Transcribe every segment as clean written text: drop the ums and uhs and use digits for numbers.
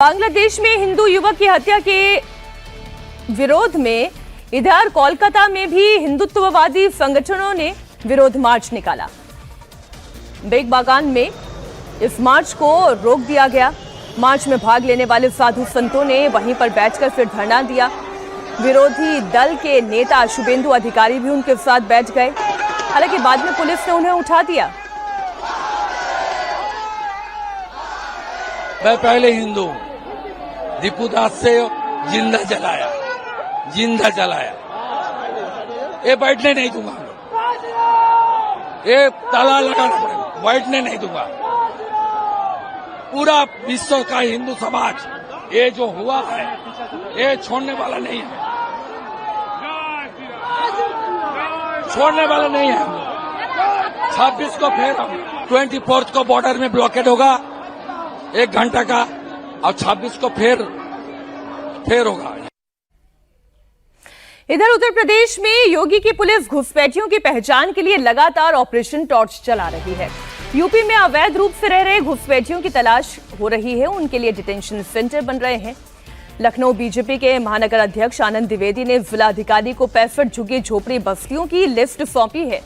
बांग्लादेश में हिंदू युवक की हत्या के विरोध में इधर कोलकाता में भी हिंदुत्ववादी संगठनों ने विरोध मार्च निकाला। बेग बागान में इस मार्च को रोक दिया गया। मार्च में भाग लेने वाले साधु संतों ने वहीं पर बैठकर फिर धरना दिया। विरोधी दल के नेता शुभेंदु अधिकारी भी उनके साथ बैठ गए। हालांकि बाद में पुलिस ने उन्हें उठा दिया। मैं पहले हिंदू हूं, दीपूदास से जिंदा जलाया। ये बैठने नहीं दूंगा, ये ताला लगाना पड़ेगा, बैठने नहीं दूंगा। पूरा विश्व का हिंदू समाज ये जो हुआ है ये छोड़ने वाला नहीं है, छोड़ने वाला नहीं है। 26 को फिर 24 को बॉर्डर में ब्लॉकेड होगा 1 घंटा का, और 26 को फिर होगा। इधर उत्तर प्रदेश में योगी की पुलिस घुसपैठियों की पहचान के लिए लगातार ऑपरेशन टॉर्च चला रही है। यूपी में अवैध रूप से रह रहे घुसपैठियों की तलाश हो रही है, उनके लिए डिटेंशन सेंटर बन रहे हैं। लखनऊ बीजेपी के महानगर अध्यक्ष आनंद द्विवेदी ने जिलाधिकारी को 65 झुग्गी झोपड़ी बस्तियों की लिस्ट सौंपी है।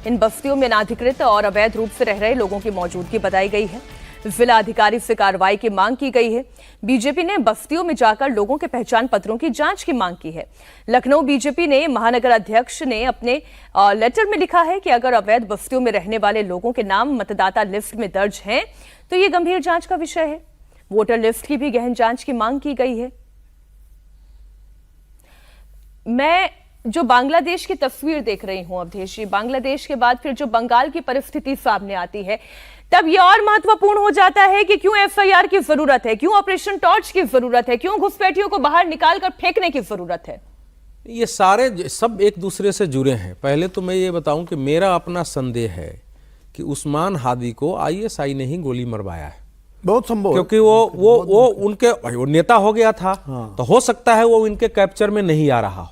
इन बस्तियों में अनाधिकृत और अवैध रूप से रह रहे लोगों की मौजूदगी बताई गई है। जिला अधिकारी से कार्रवाई की मांग की गई है। बीजेपी ने बस्तियों में जाकर लोगों के पहचान पत्रों की जांच की मांग की है। लखनऊ बीजेपी ने महानगर अध्यक्ष ने अपने लेटर में लिखा है कि अगर अवैध बस्तियों में रहने वाले लोगों के नाम मतदाता लिस्ट में दर्ज हैं तो ये गंभीर जांच का विषय है। वोटर लिस्ट की भी गहन जांच की मांग की गई है। मैं जो बांग्लादेश की तस्वीर देख रही हूं अवधेश जी, बांग्लादेश के बाद फिर जो बंगाल की परिस्थिति सामने आती है तब यह और महत्वपूर्ण हो जाता है कि क्यों एफआईआर की जरूरत है, क्यों ऑपरेशन टॉर्च की जरूरत है, क्यों घुसपैठियों को बाहर निकालकर फेंकने की जरूरत है। ये सारे सब एक दूसरे से जुड़े हैं। पहले तो मैं ये बताऊं कि मेरा अपना संदेह है कि उस्मान हादी को आईएसआई ने ही गोली मरवाया है। बहुत संभव, क्योंकि वो उनके नेता हो गया था। तो हो सकता है वो इनके कैप्चर में नहीं आ रहा हो,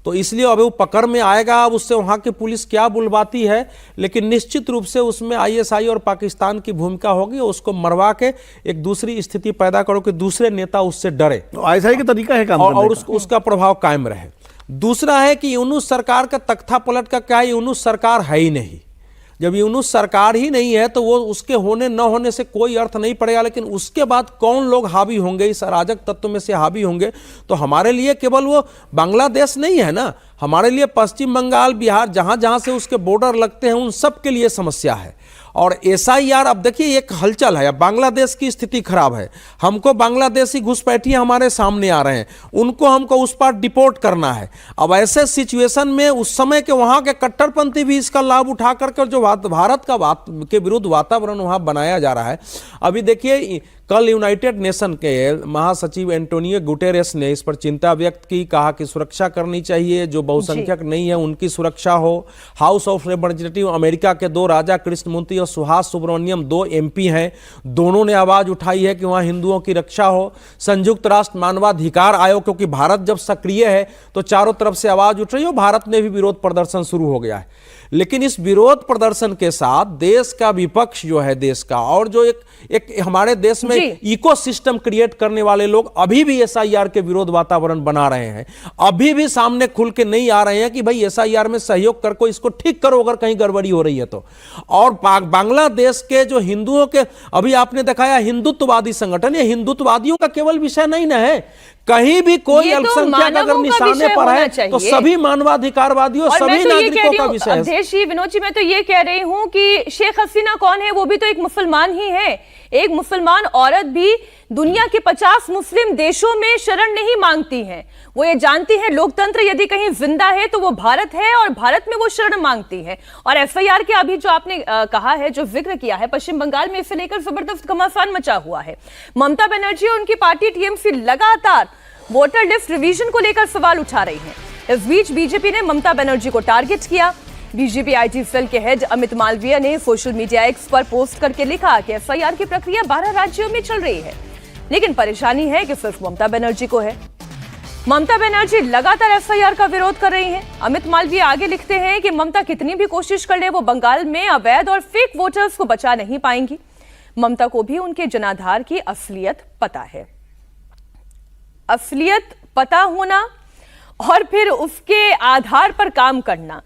तो इसलिए अब वो पकड़ में आएगा। अब उससे वहां की पुलिस क्या बुलवाती है, लेकिन निश्चित रूप से उसमें आईएसआई और पाकिस्तान की भूमिका होगी। उसको मरवा के एक दूसरी स्थिति पैदा करो कि दूसरे नेता उससे डरे। तो आईएसआई का तरीका है काम और उसका प्रभाव कायम रहे। दूसरा है कि यूनुस सरकार का तख्ता पलट का क्या है, यूनुस सरकार है ही नहीं। जब यूनुस सरकार ही नहीं है तो वो उसके होने न होने से कोई अर्थ नहीं पड़ेगा। लेकिन उसके बाद कौन लोग हावी होंगे, इस अराजक तत्व में से हावी होंगे, तो हमारे लिए केवल वो बांग्लादेश नहीं है ना, हमारे लिए पश्चिम बंगाल, बिहार, जहां जहां से उसके बॉर्डर लगते हैं उन सब के लिए समस्या है। और एसआईआर, अब देखिए एक हलचल है। अब बांग्लादेश की स्थिति खराब है, हमको बांग्लादेशी घुसपैठिए हमारे सामने आ रहे हैं, उनको हमको उस पर डिपोर्ट करना है। अब ऐसे सिचुएशन में उस समय के वहां के कट्टरपंथी भी इसका लाभ उठा करके जो भारत के विरुद्ध वातावरण वहां बनाया जा रहा है। अभी देखिए कल यूनाइटेड नेशन के महासचिव एंटोनियो गुटेरेस ने इस पर चिंता व्यक्त की, कहा कि सुरक्षा करनी चाहिए, जो बहुसंख्यक नहीं है उनकी सुरक्षा हो। हाउस ऑफ रिप्रेजेंटेटिव अमेरिका के 2 राजा कृष्णमूर्ति और सुहास सुब्रमण्यम 2 एमपी हैं, दोनों ने आवाज उठाई है कि वहां हिंदुओं की रक्षा हो। संयुक्त राष्ट्र मानवाधिकार आयोग, क्योंकि भारत जब सक्रिय है तो चारों तरफ से आवाज उठ रही है, भारत में भी विरोध प्रदर्शन शुरू हो गया है। लेकिन इस विरोध प्रदर्शन के साथ देश का विपक्ष जो है, देश का, और जो एक हमारे देश में इकोसिस्टम क्रिएट करने वाले लोग अभी भी एसआईआर के विरोध वातावरण बना रहे हैं। अभी भी सामने खुल के नहीं आ रहे हैं कि भाई एसआईआर में सहयोग कर, को इसको ठीक करो अगर कहीं गड़बड़ी हो रही है तो। और बांग्लादेश के जो हिंदुओं के, अभी आपने दिखाया हिंदुत्ववादी संगठन, ये हिंदुत्ववादियों का केवल विषय नहीं ना है। कहीं भी कोई अल्पसंख्यक अगर निशाने पर है तो सभी मानवाधिकारवादियों, सभी नागरिकों का विषय है। विनोद जी, मैं तो ये कह रही हूं कि शेख हसीना कौन है, वो भी तो एक मुसलमान ही है। एक मुसलमान औरत भी दुनिया के 50 मुस्लिम देशों में शरण नहीं मांगती है। वो ये जानती है लोकतंत्र यदि कहीं जिंदा है तो वो भारत है, और भारत में वो शरण मांगती है। और एफआईआर के अभी जो आपने कहा है, जो जिक्र किया है, पश्चिम बंगाल में इसे लेकर जबरदस्त घमासान मचा हुआ है। ममता बनर्जी और उनकी पार्टी टीएमसी लगातार वोटर लिस्ट रिवीजन को लेकर सवाल उठा रही है। इस बीच बीजेपी ने ममता बनर्जी को टारगेट किया। बीजेपी आईटी सेल के हेड अमित मालवीय ने सोशल मीडिया एक्स पर पोस्ट करके लिखा कि एफआईआर की प्रक्रिया 12 राज्यों में चल रही है, लेकिन परेशानी है कि सिर्फ ममता बनर्जी को है। ममता बनर्जी लगातार एफआईआर का विरोध कर रही हैं। अमित मालवीय आगे लिखते हैं कि ममता कितनी भी कोशिश कर ले, वो बंगाल में अवैध और फेक वोटर्स को बचा नहीं पाएंगी। ममता को भी उनके जनाधार की असलियत पता है। असलियत पता होना और फिर उसके आधार पर काम करना।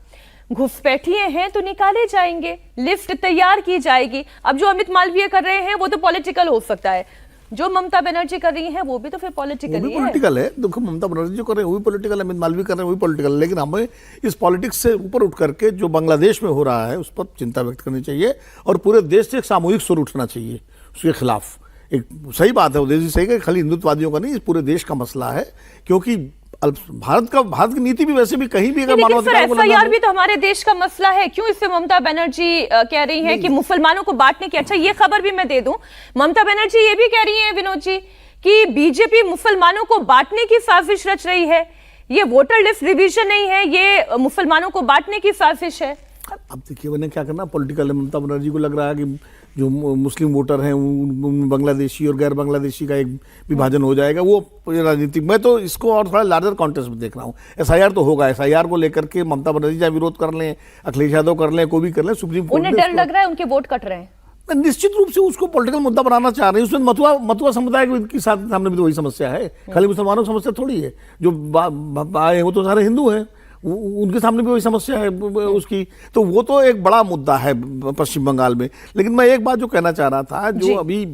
घुसपैठिए हैं तो निकाले जाएंगे, लिस्ट तैयार की जाएगी। अब जो अमित मालवीय कर रहे हैं वो तो पॉलिटिकल हो सकता है, जो ममता बनर्जी कर रही हैं वो भी तो फिर पॉलिटिकल ही है। पॉलिटिकल है। देखो ममता बनर्जी जो कर रहे हैं वो भी पॉलिटिकल है, अमित मालवीय कर रहे हैं वो भी पॉलिटिकल है, लेकिन हमें इस पॉलिटिक्स से ऊपर उठ करके जो बांग्लादेश में हो रहा है उस पर चिंता व्यक्त करनी चाहिए और पूरे देश से एक सामूहिक सुर उठना चाहिए उसके खिलाफ। एक सही बात है उदय सही है, खाली हिंदुत्ववादियों का नहीं, इस पूरे देश का मसला है, क्योंकि भारत की नीति भी वैसे भी कहीं भी अगर मानवाधिकार को एफआईआर भी तो हमारे देश का मसला है। क्यों इससे ममता बनर्जी कह रही हैं कि मुसलमानों को बांटने की? अच्छा, ये खबर भी मैं दे दूं, ममता बनर्जी ये भी कह रही हैं विनोद जी कि बीजेपी मुसलमानों को बांटने की साजिश रच रही है। ये वोटर लिस्ट रिवीजन नहीं है, ये मुसलमानों को बांटने की साजिश है। अब देखिए मैंने क्या करना, पॉलिटिकल है। ममता बनर्जी को लग रहा है कि जो मुस्लिम वोटर हैं उन बांग्लादेशी और गैर बांग्लादेशी का एक विभाजन हो जाएगा, वो राजनीतिक। मैं तो इसको और थोड़ा लार्जर कॉन्टेक्स्ट में देख रहा हूँ। एसआईआर तो होगा, एसआईआर को लेकर के ममता बनर्जी चाहे विरोध कर लें, अखिलेश यादव कर लें, कोई भी कर लें, सुप्रीम कोर्ट उन्हें डर लग रहा है उनके वोट कट रहे हैं। निश्चित रूप से उसको पॉलिटिकल मुद्दा बनाना चाह रहे हैं। उसमें मथुआ समुदाय के साथ सामने भी तो वही समस्या है, खाली मुसलमानों की समस्या थोड़ी है। जो आए वो तो सारे हिंदू हैं, उनके सामने भी वही समस्या है उसकी। तो वो तो एक बड़ा मुद्दा है पश्चिम बंगाल में। लेकिन मैं एक बात जो कहना चाह रहा था, जो अभी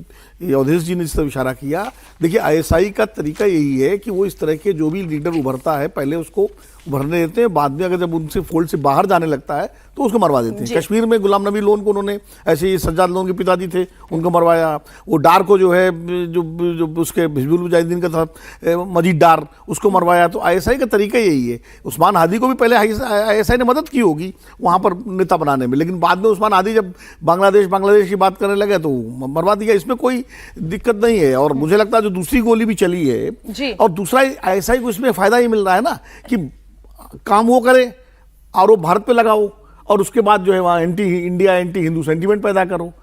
अवधेश जी ने इस तरफ इशारा किया, देखिए आईएसआई का तरीका यही है कि वो इस तरह के जो भी लीडर उभरता है पहले उसको उभरने देते हैं, बाद में अगर जब उनसे फोल्ड से बाहर जाने लगता है तो उसको मरवा देते हैं। कश्मीर में गुलाम नबी लोन को उन्होंने ऐसे ही, सज्जाद लोन के पिताजी थे उनको मरवाया। वो डार को जो है जो उसके हिजबुल मुजाहिदीन का था मजीद डार, उसको मरवाया। तो आईएसआई का तरीका यही है। उस्मान हादी को भी पहले आईएसआई ने मदद की होगी वहाँ पर नेता बनाने में, लेकिन बाद में उस्मान हादी जब बांग्लादेश की बात करने लगे तो मरवा दिया। इसमें कोई दिक्कत नहीं है। और मुझे लगता है जो दूसरी गोली भी चली है, और दूसरा आईएसआई को इसमें फायदा ही मिल रहा है ना कि काम वो करे और वो भारत पे लगाओ और उसके बाद जो है वहाँ anti India anti Hindu sentiment पैदा करो।